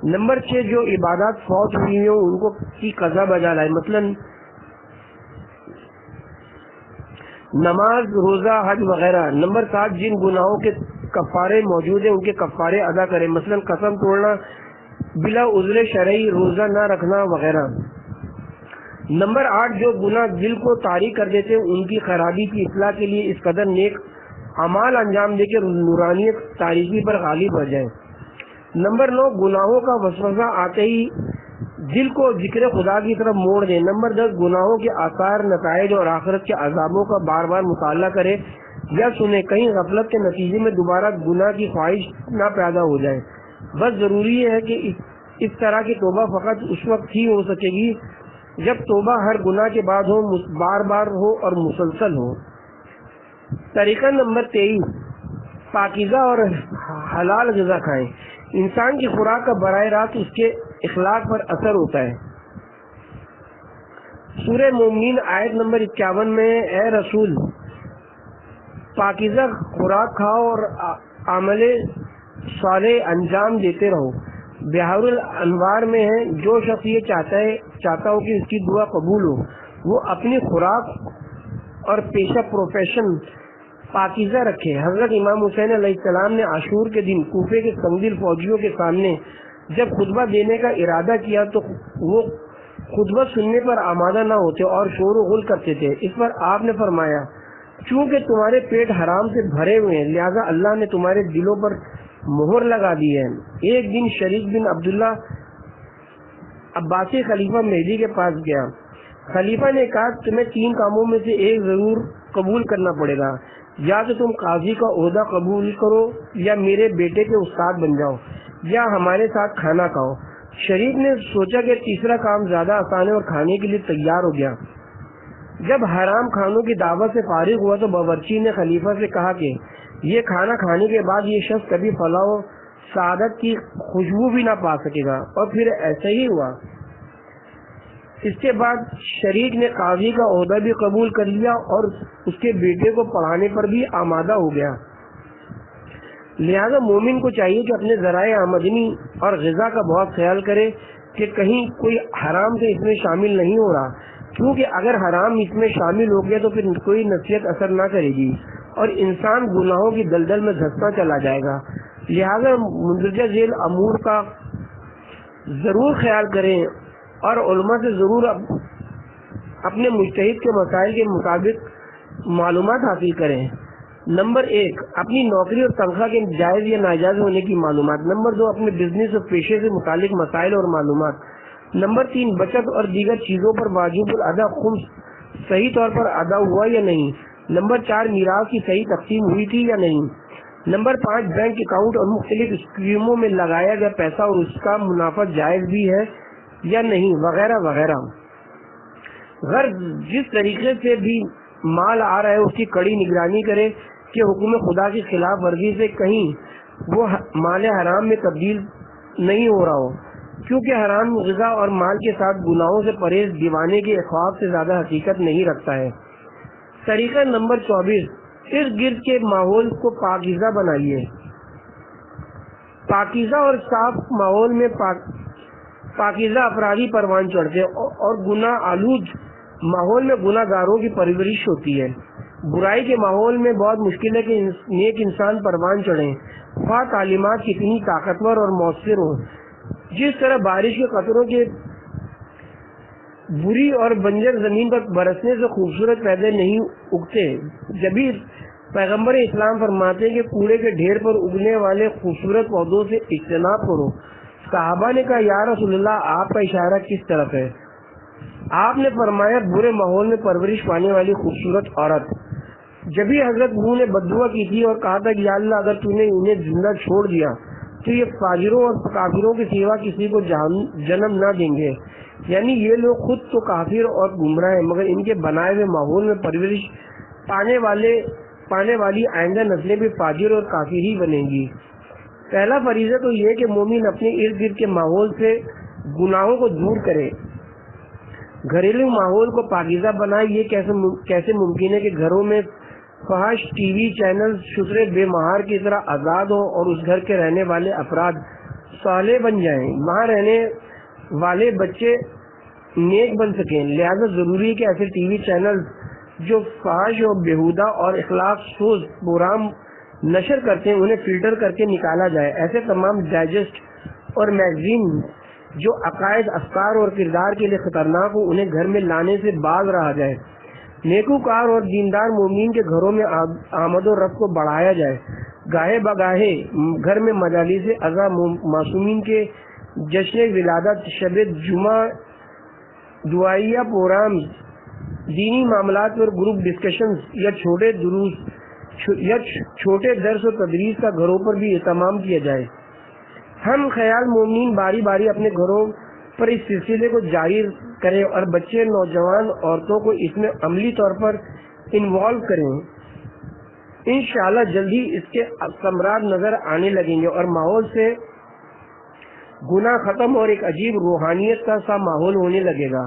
نمبر 6 جو عبادات فوت ہوئی ہوں ان کو کی قضا بجا لائے، مثلا نماز، روزہ، حج وغیرہ، نمبر 7 جن گناہوں کے کفارے موجود ہیں ان کے کفارے ادا کرے، مثلا قسم توڑنا بلا عذر شرعی، روزہ نہ رکھنا وغیرہ، نمبر 8 جو گناہ دل کو طاری کر دیتے ہیں ان کی خرابی کی اصلاح کے لیے اس قدر نیک اعمال انجام دے کے نورانیت تاریکی پر غالب ہو جائے، نمبر 9 گناہوں کا وسوسہ آتے ہی دل کو ذکر خدا کی طرف موڑ دیں، نمبر 10 گناہوں کے آثار، نتائج اور آخرت کے عذابوں کا بار بار مطالعہ کرے یا سنے، کہیں غفلت کے نتیجے میں دوبارہ گناہ کی خواہش نہ پیدا ہو جائے۔ بس ضروری ہے کہ اس طرح کی توبہ فقط اس وقت ہی ہو سکے گی جب توبہ ہر گناہ کے بعد ہو، بار بار ہو اور مسلسل ہو۔ طریقہ نمبر 23 پاکیزہ اور حلال غذا کھائیں۔ انسان کی خوراک کا براہ راست اس کے اخلاق پر اثر ہوتا ہے۔ سورہ مومنین آیت نمبر 51 میں اے رسول پاکیزہ خوراک کھاؤ اور عمل صالح انجام دیتے رہو۔ بحار الانوار میں ہے جو شخص یہ چاہتا ہو کہ اس کی دعا قبول ہو وہ اپنی خوراک اور پیشہ پروفیشن پاکیزہ رکھے۔ حضرت امام حسین علیہ السلام نے عاشور کے دن کوفے کے سنگدل فوجیوں کے سامنے جب خطبہ دینے کا ارادہ کیا تو وہ خطبہ سننے پر آمادہ نہ ہوتے اور شور و غل کرتے تھے۔ اس پر آپ نے فرمایا چونکہ تمہارے پیٹ حرام سے بھرے ہوئے ہیں لہذا اللہ نے تمہارے دلوں پر مہر لگا دی ہے۔ ایک دن شریک بن عبداللہ عباسی خلیفہ مہدی کے پاس گیا۔ خلیفہ نے کہا تمہیں 3 کاموں میں سے ایک ضرور قبول کرنا پڑے گا، یا تو تم قاضی کا عہدہ قبول کرو یا میرے بیٹے کے استاد بن جاؤ یا ہمارے ساتھ کھانا کھاؤ۔ شریف نے سوچا کہ تیسرا کام زیادہ آسان ہے اور کھانے کے لیے تیار ہو گیا۔ جب حرام کھانوں کی دعوت سے فارغ ہوا تو باورچی نے خلیفہ سے کہا کہ یہ کھانا کھانے کے بعد یہ شخص کبھی فلاح و سعادت کی خوشبو بھی نہ پا سکے گا، اور پھر ایسا ہی ہوا۔ اس کے بعد شریک نے قاضی کا عہدہ بھی قبول کر لیا اور اس کے بیٹے کو پڑھانے پر بھی آمادہ ہو گیا۔ لہذا مومن کو چاہیے کہ اپنے ذرائع آمدنی اور غذا کا بہت خیال کرے کہ کہیں کوئی حرام سے اس میں شامل نہیں ہو رہا، کیونکہ اگر حرام اس میں شامل ہو گیا تو پھر کوئی نصیحت اثر نہ کرے گی اور انسان گناہوں کی دلدل میں دھستا چلا جائے گا۔ لہذا مندرجہ ذیل امور کا ضرور خیال کریں اور علماء سے ضرور اپنے مجتہد کے مسائل کے مطابق معلومات حاصل کریں۔ نمبر 1 اپنی نوکری اور تنخواہ کے جائز یا ناجائز ہونے کی معلومات۔ نمبر 2 اپنے بزنس اور پیشے سے متعلق مسائل اور معلومات۔ نمبر 3 بچت اور دیگر چیزوں پر واجب الادا خمس صحیح طور پر ادا ہوا یا نہیں۔ نمبر 4 میراث کی صحیح تقسیم ہوئی تھی یا نہیں۔ نمبر 5 بینک اکاؤنٹ اور مختلف اسکیموں میں لگایا گیا پیسہ اور اس کا منافع جائز بھی ہے یا نہیں، وغیرہ وغیرہ۔ غرض جس طریقے سے بھی مال آ رہا ہے اس کی کڑی نگرانی کرے کہ حکم خدا کی خلاف ورزی سے کہیں وہ مال حرام میں تبدیل نہیں ہو رہا ہو، کیونکہ حرام غذا اور مال کے ساتھ گناہوں سے پرہیز دیوانے کے خواب سے زیادہ حقیقت نہیں رکھتا ہے۔ طریقہ نمبر 24 ارد گرد کے ماحول کو پاکیزہ بنائیے۔ پاکیزہ اور صاف ماحول میں پاکیزہ افرادی پروان چڑھتے اور گناہ آلود ماحول میں گناہ گاروں کی پرورش ہوتی ہے۔ برائی کے ماحول میں بہت مشکل ہے کہ نیک انسان پروان چڑھیں، خواہ تعلیمات کتنی طاقتور اور مؤثر ہوں۔ جس طرح بارش کے قطروں کے بری اور بنجر زمین پر برسنے سے خوبصورت پودے نہیں اگتے، جبھی پیغمبر اسلام فرماتے ہیں کہ کوڑے کے ڈھیر پر اگنے والے خوبصورت پودوں سے اجتناب کرو۔ صحابہ نے کہا یا رسول اللہ آپ کا اشارہ کس طرف ہے؟ آپ نے فرمایا برے ماحول میں پرورش پانے والی خوبصورت عورت۔ جبھی حضرت نوح نے بددعا کی تھی اور کہا تھا کہ یا اللہ اگر تو نے انہیں زندہ چھوڑ دیا تو یہ فاجروں اور کافروں کے سوا کسی کو جنم نہ دیں گے، یعنی یہ لوگ خود تو کافر اور گمراہ ہیں مگر ان کے بنائے ہوئے ماحول میں پرورش پانے والی آئندہ نسلیں بھی فاجر اور کافر ہی بنیں گی۔ پہلا فریضہ تو یہ کہ مومن اپنے ارد گرد کے ماحول سے گناہوں کو دور کرے، گھریلو ماحول کو پاکیزہ بنائے۔ یہ کیسے ممکن ہے کہ گھروں میں فحش ٹی وی چینل شترے بے مہار کی طرح آزاد ہوں اور اس گھر کے رہنے والے افراد صالح بن جائیں، وہاں رہنے والے بچے نیک بن سکیں۔ لہذا ضروری ہے کہ ایسے ٹی وی چینل جو فحش اور بیہودہ اور اخلاق سوز پروگرام نشر کرتے ہیں انہیں فلٹر کر کے نکالا جائے۔ ایسے تمام ڈائجسٹ اور میگزین جو عقائد، افکار اور کردار کے لیے خطرناک ہو انہیں گھر میں لانے سے باز رہا جائے۔ نیکوکار اور دیندار مومنین کے گھروں میں آمد و رفت کو بڑھایا جائے۔ گاہے بگاہے گھر میں مجالس ازا معصومین کے جشن ولادت، شب جمعہ، دعائیہ پروگرام، دینی معاملات پر گروپ ڈسکشنز یا چھوٹے درس و تدریس کا گھروں پر بھی اہتمام کیا جائے۔ ہم خیال مومنین باری باری اپنے گھروں پر اس سلسلے کو جاری کریں اور بچے، نوجوان، عورتوں کو اس میں عملی طور پر انوالو کریں۔ انشاءاللہ جلدی اس کے ثمرات نظر آنے لگیں گے اور ماحول سے گناہ ختم اور ایک عجیب روحانیت کا سا ماحول ہونے لگے گا۔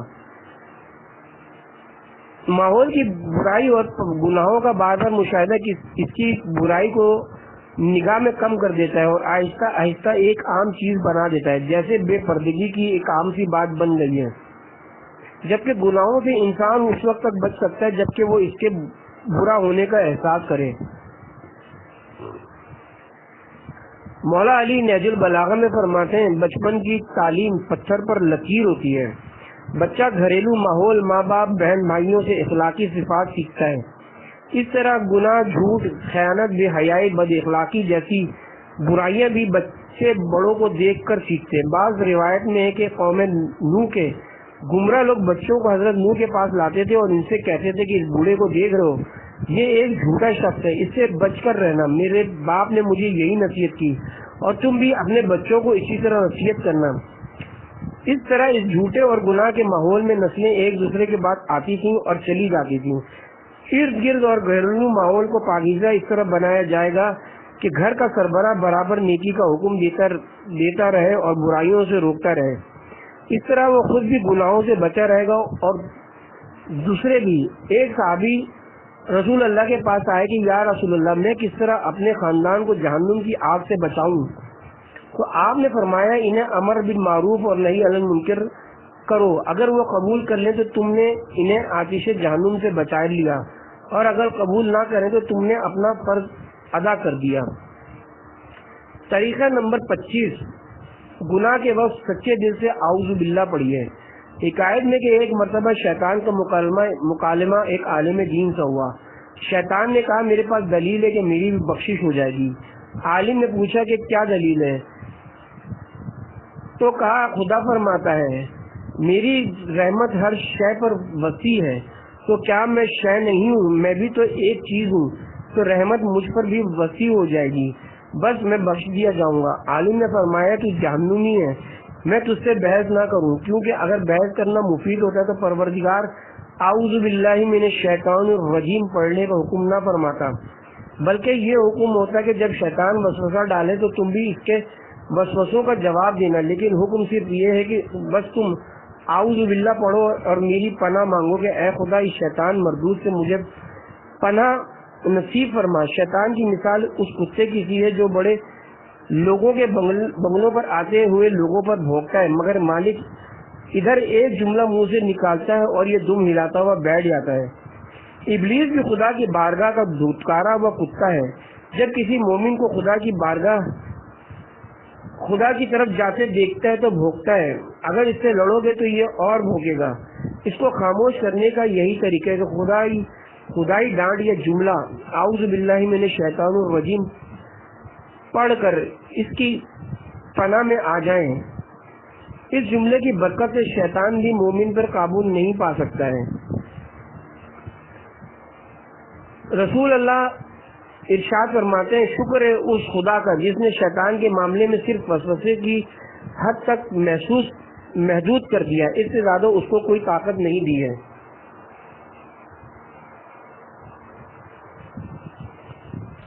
ماحول کی برائی اور گناہوں کا بار بار مشاہدہ اس کی برائی کو نگاہ میں کم کر دیتا ہے اور آہستہ آہستہ ایک عام چیز بنا دیتا ہے، جیسے بے پردگی کی ایک عام سی بات بن گئی ہے۔ جبکہ گناہوں سے انسان اس وقت تک بچ سکتا ہے جبکہ وہ اس کے برا ہونے کا احساس کرے۔ مولا علی نہج البلاغہ میں فرماتے ہیں بچپن کی تعلیم پتھر پر لکیر ہوتی ہے۔ بچہ گھریلو ماحول، ماں باپ، بہن بھائیوں سے اخلاقی صفات سیکھتا ہے۔ اس طرح گناہ، جھوٹ، خیانت، بے حیائی، بد اخلاقی جیسی برائیاں بھی بچے بڑوں کو دیکھ کر سیکھتے ہیں۔ بعض روایت میں ہے کہ قوم نوح کے گمراہ لوگ بچوں کو حضرت نوح کے پاس لاتے تھے اور ان سے کہتے تھے کہ اس بوڑھے کو دیکھ رہے ہو، یہ ایک جھوٹا شخص ہے، اس سے بچ کر رہنا، میرے باپ نے مجھے یہی نصیحت کی اور تم بھی اپنے بچوں کو اسی طرح نصیحت کرنا۔ اس طرح اس جھوٹے اور گناہ کے ماحول میں نسلیں ایک دوسرے کے بعد آتی تھیں اور چلی جاتی تھیں۔ ارد گرد اور گھریلو ماحول کو پاکیزہ اس طرح بنایا جائے گا کہ گھر کا سربراہ برابر نیکی کا حکم دیتا رہے اور برائیوں سے روکتا رہے۔ اس طرح وہ خود بھی گناہوں سے بچا رہے گا اور دوسرے بھی۔ ایک صحابی رسول اللہ کے پاس آئے کہ یا رسول اللہ میں کس طرح اپنے خاندان کو جہنم کی آگ سے بچاؤں؟ تو آپ نے فرمایا انہیں امر بالمعروف اور نہی عن المنکر کرو، اگر وہ قبول کر لیں تو تم نے انہیں آتش جہنم سے بچا لیا اور اگر قبول نہ کریں تو تم نے اپنا فرض ادا کر دیا۔ طریقہ نمبر 25، گناہ کے وقت سچے دل سے اعوذ باللہ پڑھیے۔ حکایت میں کہ ایک مرتبہ شیطان کا مکالمہ ایک عالم دین سے ہوا۔ شیطان نے کہا میرے پاس دلیل ہے کہ میری بھی بخشش ہو جائے گی۔ عالم نے پوچھا کہ کیا دلیل ہے؟ تو کہا خدا فرماتا ہے میری رحمت ہر شے پر وسیع ہے، تو کیا میں شے نہیں ہوں؟ میں بھی تو ایک چیز ہوں، تو رحمت مجھ پر بھی وسیع ہو جائے گی، بس میں بخش دیا جاؤں گا۔ عالم نے فرمایا تو جہنمی ہے، میں تجھ سے بحث نہ کروں، کیونکہ اگر بحث کرنا مفید ہوتا تو پروردگار اعوذ باللہ من الشیطان الرجیم پڑھنے کا حکم نہ فرماتا، بلکہ یہ حکم ہوتا کہ جب شیطان وسوسہ ڈالے تو تم بھی اس کے وسوسوں کا جواب دینا، لیکن حکم صرف یہ ہے کہ بس تم اعوذ باللہ پڑھو اور میری پناہ مانگو کہ اے خدا اس شیطان مردود سے مجھے پناہ نصیب فرما۔ شیطان کی مثال اس کتے کی سی ہے جو بڑے لوگوں کے بنگلوں پر آتے ہوئے لوگوں پر بھونکتا ہے، مگر مالک ادھر ایک جملہ منہ سے نکالتا ہے اور یہ دم ہلاتا ہوا بیٹھ جاتا ہے۔ ابلیس بھی خدا کی بارگاہ کا دھتکارا ہوا کتا ہے. جب کسی مومن کو خدا کی طرف جاتے دیکھتا ہے تو بھونکتا ہے. اگر اس سے لڑو گے تو یہ اور بھونکے گا. اس کو خاموش کرنے کا یہی طریقہ ہے کہ خدائی ڈانٹ یا جملہ اعوذ باللہ من الشیطان الرجیم پڑھ کر اس کی پناہ میں آ جائیں. اس جملے کی برکت سے شیطان بھی مومن پر قابو نہیں پا سکتا ہے. رسول اللہ ارشاد فرماتے ہیں شکر ہے اس خدا کا جس نے شیطان کے معاملے میں صرف وسوسے کی حد تک محدود کر دیا، اس سے زیادہ اس کو کوئی طاقت نہیں دی ہے.